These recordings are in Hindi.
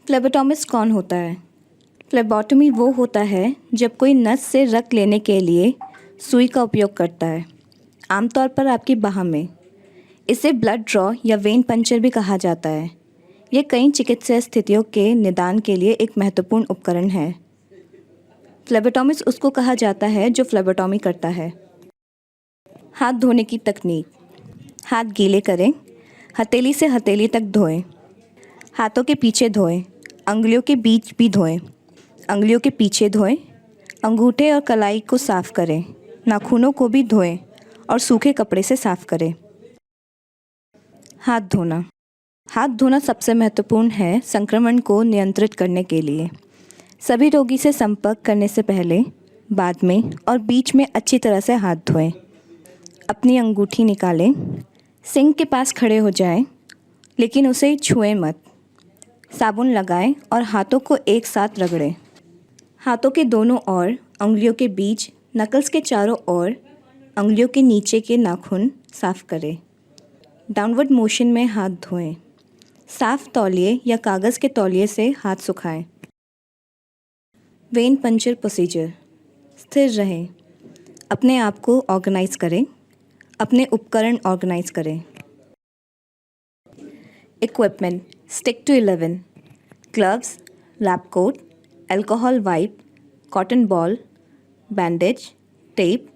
फ्लेबोटॉमिस्ट कौन होता है? फ्लेबोटॉमी वो होता है जब कोई नस से रक्त लेने के लिए सुई का उपयोग करता है, आमतौर पर आपकी बाह में। इसे ब्लड ड्रॉ या वेन पंचर भी कहा जाता है। ये कई चिकित्सीय स्थितियों के निदान के लिए एक महत्वपूर्ण उपकरण है। फ्लेबोटॉमिस्ट उसको कहा जाता है जो फ्लेबोटॉमी करता है। हाथ धोने की तकनीक। हाथ गीले करें, हथेली से हथेली तक धोएं, हाथों के पीछे धोएं, अंगुलियों के बीच भी धोएं, अंगुलियों के पीछे धोएं, अंगूठे और कलाई को साफ़ करें, नाखूनों को भी धोएं और सूखे कपड़े से साफ़ करें। हाथ धोना। हाथ धोना सबसे महत्वपूर्ण है संक्रमण को नियंत्रित करने के लिए। सभी रोगी से संपर्क करने से पहले, बाद में और बीच में अच्छी तरह से हाथ धोएं। अपनी अंगूठी निकालें, सिंक के पास खड़े हो जाएं, लेकिन उसे छुएं मत। साबुन लगाएं और हाथों को एक साथ रगड़ें। हाथों के दोनों ओर, अंगुलियों के बीच, नकल्स के चारों ओर, अंगुलियों के नीचे के नाखून साफ़ करें। डाउनवर्ड मोशन में हाथ धोएं। साफ़ तौलिए या कागज़ के तौलिए से हाथ सुखाएं। When puncture procedure. स्थिर रहें। अपने आप को ऑर्गेनाइज करें। अपने उपकरण ऑर्गेनाइज करें। Equipment. Stick to 11। Gloves, lab coat, alcohol wipe, cotton ball, bandage, tape,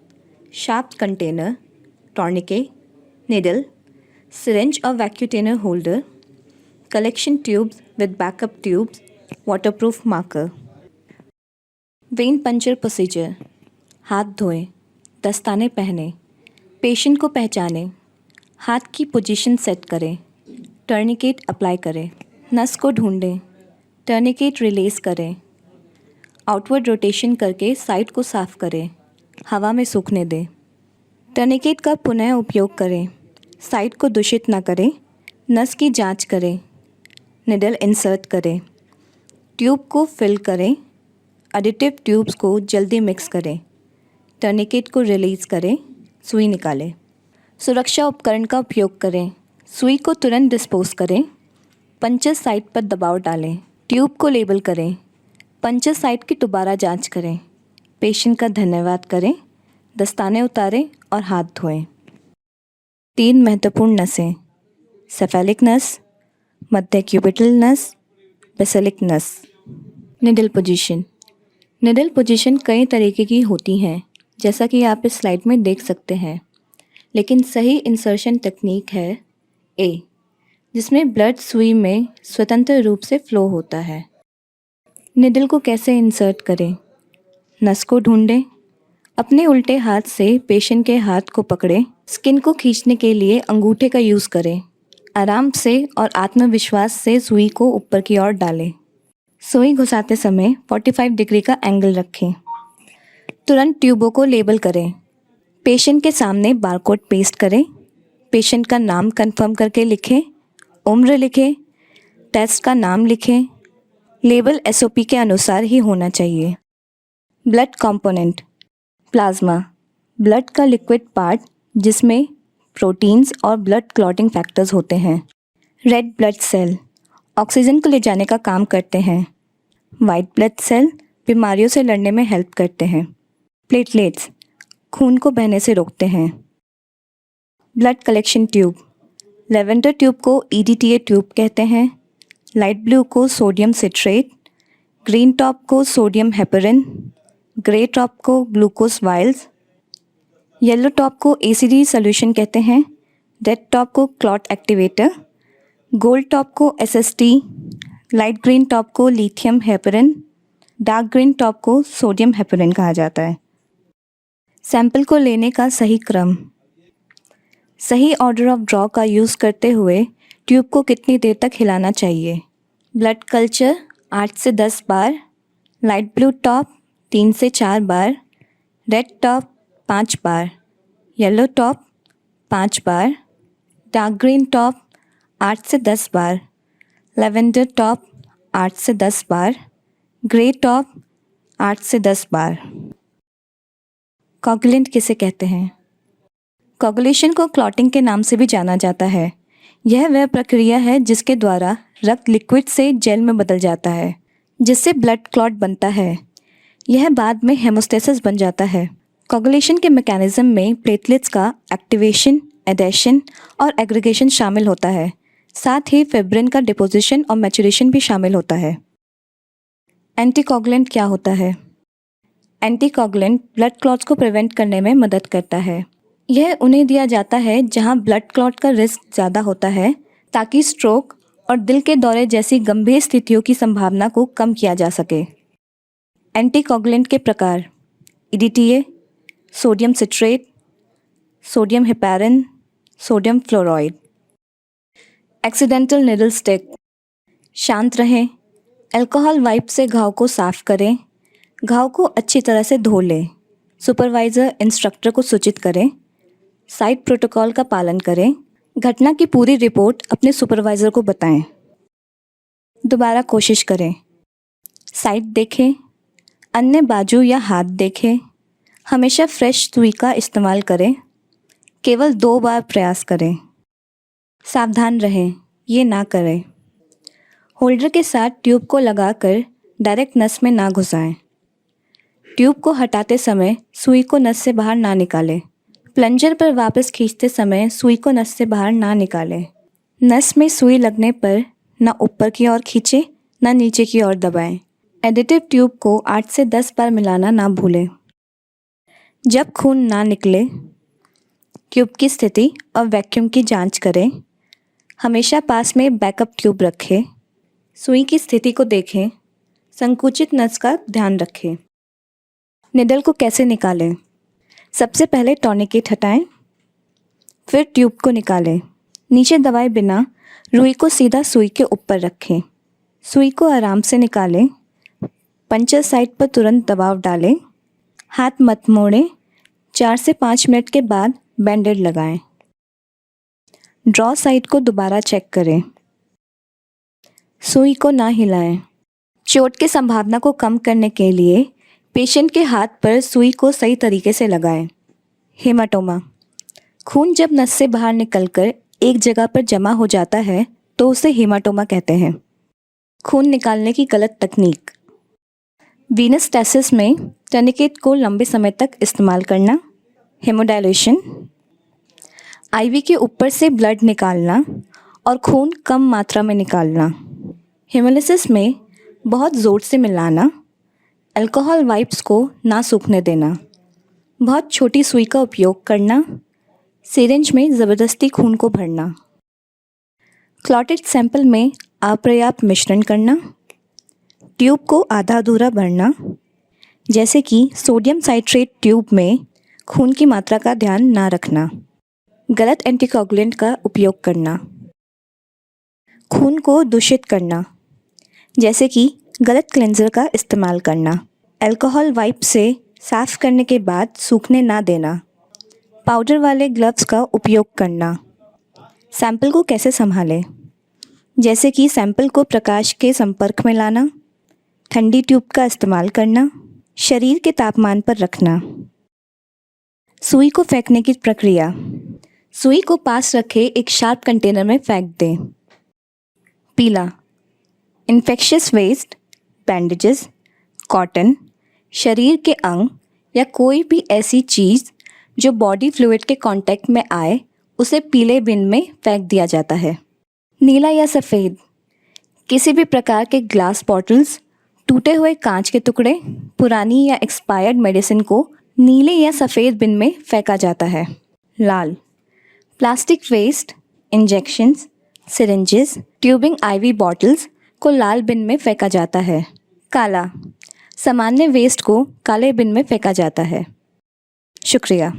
sharp container, tourniquet, needle, syringe or vacuum holder, collection tubes with backup tubes, waterproof marker. When puncture procedure. हाथ धोएं, दस्ताने पहनें, पेशेंट को पहचानें, हाथ की पोजीशन सेट करें, टर्निकेट अप्लाई करें, नस को ढूंढें, टर्निकेट रिलीज करें, आउटवर्ड रोटेशन करके साइड को साफ करें, हवा में सूखने दें। टर्निकेट का पुनः उपयोग करें, साइड को दूषित ना करें, नस की जांच करें, निडल इंसर्ट करें, ट्यूब को फिल करें, एडिटिव ट्यूब्स को जल्दी मिक्स करें, टर्निकेट को रिलीज़ करें, सुई निकालें। सुरक्षा उपकरण का उपयोग करें, सुई को तुरंत डिस्पोज करें, पंचर साइट पर दबाव डालें, ट्यूब को लेबल करें, पंचर साइट की दोबारा जांच करें, पेशेंट का धन्यवाद करें, दस्ताने उतारें और हाथ धोएं। 3 महत्वपूर्ण नसें: सेफेलिक नस, मध्य क्यूबिटल नस, बेसिलिक नस। Needle position. निडल पोजीशन कई तरीके की होती हैं, जैसा कि आप इस स्लाइड में देख सकते हैं, लेकिन सही इंसर्शन टेक्निक है ए, जिसमें ब्लड सुई में स्वतंत्र रूप से फ्लो होता है। निडल को कैसे इंसर्ट करें? नस को ढूंढें, अपने उल्टे हाथ से पेशेंट के हाथ को पकड़ें, स्किन को खींचने के लिए अंगूठे का यूज़ करें। आराम से और आत्मविश्वास से सुई को ऊपर की ओर डालें। सुई घुसाते समय 45 डिग्री का एंगल रखें। तुरंत ट्यूबों को लेबल करें। पेशेंट के सामने बारकोड पेस्ट करें। पेशेंट का नाम कंफर्म करके लिखें, उम्र लिखें, टेस्ट का नाम लिखें। लेबल एसओपी के अनुसार ही होना चाहिए। Blood component. प्लाज्मा, ब्लड का लिक्विड पार्ट जिसमें प्रोटीन्स और ब्लड क्लॉटिंग फैक्टर्स होते हैं। रेड ब्लड सेल, ऑक्सीजन को ले जाने का काम करते हैं। वाइट ब्लड सेल बीमारियों से लड़ने में हेल्प करते हैं। प्लेटलेट्स, खून को बहने से रोकते हैं। Blood collection tube, lavender tube को ईडीटीए ट्यूब कहते हैं, लाइट ब्लू को सोडियम सिट्रेट, ग्रीन टॉप को सोडियम हेपरिन, ग्रे टॉप को ग्लूकोज वाइल्स, येलो टॉप को एसिडी सॉल्यूशन कहते हैं, रेड टॉप को क्लॉट एक्टिवेटर, गोल्ड टॉप को एसएसटी, लाइट ग्रीन टॉप को lithium heparin, dark green top को सोडियम हेपरिन कहा जाता है। सैंपल को लेने का सही क्रम। सही ऑर्डर ऑफ ड्रॉ का यूज़ करते हुए ट्यूब को कितनी देर तक हिलाना चाहिए। ब्लड कल्चर 8 से 10 बार, लाइट ब्लू टॉप 3 से 4 बार, रेड टॉप 5 बार, येलो टॉप 5 बार, डार्क ग्रीन टॉप 8 से 10 बार, लेवेंडर टॉप 8 से 10 बार, ग्रे टॉप 8 से 10 बार। कोगुलेंट किसे कहते हैं? कोगुलेशन को क्लॉटिंग के नाम से भी जाना जाता है। यह वह प्रक्रिया है जिसके द्वारा रक्त लिक्विड से जेल में बदल जाता है, जिससे ब्लड क्लॉट बनता है। यह बाद में हेमोस्टेसिस बन जाता है। कोगुलेशन के मैकेनिज्म में प्लेटलेट्स का एक्टिवेशन, एडेशन और एग्रीगेशन शामिल होता है। साथ ही फिब्रिन का डिपोजिशन और मैचुरेशन भी शामिल होता है। एंटीकोगुलेंट क्या होता है? एंटीकोगुलेंट ब्लड क्लॉट्स को प्रिवेंट करने में मदद करता है। यह उन्हें दिया जाता है जहां ब्लड क्लॉट का रिस्क ज़्यादा होता है, ताकि स्ट्रोक और दिल के दौरे जैसी गंभीर स्थितियों की संभावना को कम किया जा सके। एंटीकोगुलेंट के प्रकार: EDTA, sodium citrate, sodium heparin, sodium fluoride. Accidental needle stick: शांत रहें, अल्कोहल वाइप से घाव को साफ करें, घाव को अच्छी तरह से धो लें, सुपरवाइज़र इंस्ट्रक्टर को सूचित करें, साइट प्रोटोकॉल का पालन करें, घटना की पूरी रिपोर्ट अपने सुपरवाइज़र को बताएं। दोबारा कोशिश करें, साइट देखें, अन्य बाजू या हाथ देखें, हमेशा फ्रेश सुई का इस्तेमाल करें, केवल 2 बार प्रयास करें। सावधान रहें, ये ना करें। होल्डर के साथ ट्यूब को लगाकर डायरेक्ट नस में ना घुसाएं। ट्यूब को हटाते समय सुई को नस से बाहर ना निकालें। प्लंजर पर वापस खींचते समय सुई को नस से बाहर ना निकालें। नस में सुई लगने पर ना ऊपर की ओर खींचें, ना नीचे की ओर दबाएं। एडिटिव ट्यूब को 8 से 10 बार मिलाना ना भूलें। जब खून ना निकले, ट्यूब की स्थिति और वैक्यूम की जांच करें। हमेशा पास में बैकअप ट्यूब रखें। सुई की स्थिति को देखें। संकुचित नस का ध्यान रखें। निडल को कैसे निकालें? सबसे पहले टॉर्निकेट हटाएं, फिर ट्यूब को निकालें। नीचे दबाए बिना रुई को सीधा सुई के ऊपर रखें। सुई को आराम से निकालें। पंचर साइट पर तुरंत दबाव डालें। हाथ मत मोड़ें। 4 से 5 मिनट के बाद बैंडेड लगाएं। ड्रॉ साइट को दोबारा चेक करें। सुई को ना हिलाएं। चोट की संभावना को कम करने के लिए पेशेंट के हाथ पर सुई को सही तरीके से लगाएं। हेमाटोमा: खून जब नस से बाहर निकलकर एक जगह पर जमा हो जाता है तो उसे हेमाटोमा कहते हैं। खून निकालने की गलत तकनीक: वीनस स्टैसिस में टर्निकेट को लंबे समय तक इस्तेमाल करना। हेमोडायलेशन: आईवी के ऊपर से ब्लड निकालना और खून कम मात्रा में निकालना। हेमोलिसिस में बहुत ज़ोर से मिलाना। अल्कोहल वाइप्स को ना सूखने देना। बहुत छोटी सुई का उपयोग करना। सिरिंज में ज़बरदस्ती खून को भरना। क्लॉटेड सैंपल में अपर्याप्त मिश्रण करना। ट्यूब को आधा अधूरा भरना, जैसे कि सोडियम साइट्रेट ट्यूब में खून की मात्रा का ध्यान ना रखना। गलत एंटीकोगुलेंट का उपयोग करना। खून को दूषित करना, जैसे कि गलत क्लेंजर का इस्तेमाल करना। अल्कोहल वाइप से साफ करने के बाद सूखने ना देना। पाउडर वाले ग्लव्स का उपयोग करना। सैंपल को कैसे संभालें? जैसे कि सैंपल को प्रकाश के संपर्क में लाना, ठंडी ट्यूब का इस्तेमाल करना, शरीर के तापमान पर रखना। सुई को फेंकने की प्रक्रिया: सुई को पास रखे एक शार्प कंटेनर में फेंक दें। पीला: इन्फेक्शियस वेस्ट, बैंडेजेस, कॉटन, शरीर के अंग या कोई भी ऐसी चीज़ जो बॉडी फ्लूइड के कांटेक्ट में आए उसे पीले बिन में फेंक दिया जाता है। नीला या सफ़ेद: किसी भी प्रकार के ग्लास बॉटल्स, टूटे हुए कांच के टुकड़े, पुरानी या एक्सपायर्ड मेडिसिन को नीले या सफ़ेद बिन में फेंका जाता है। लाल: plastic waste, injections, syringes, tubing IV bottles को लाल बिन में फेंका जाता है। काला: सामान्य वेस्ट को काले बिन में फेंका जाता है। शुक्रिया।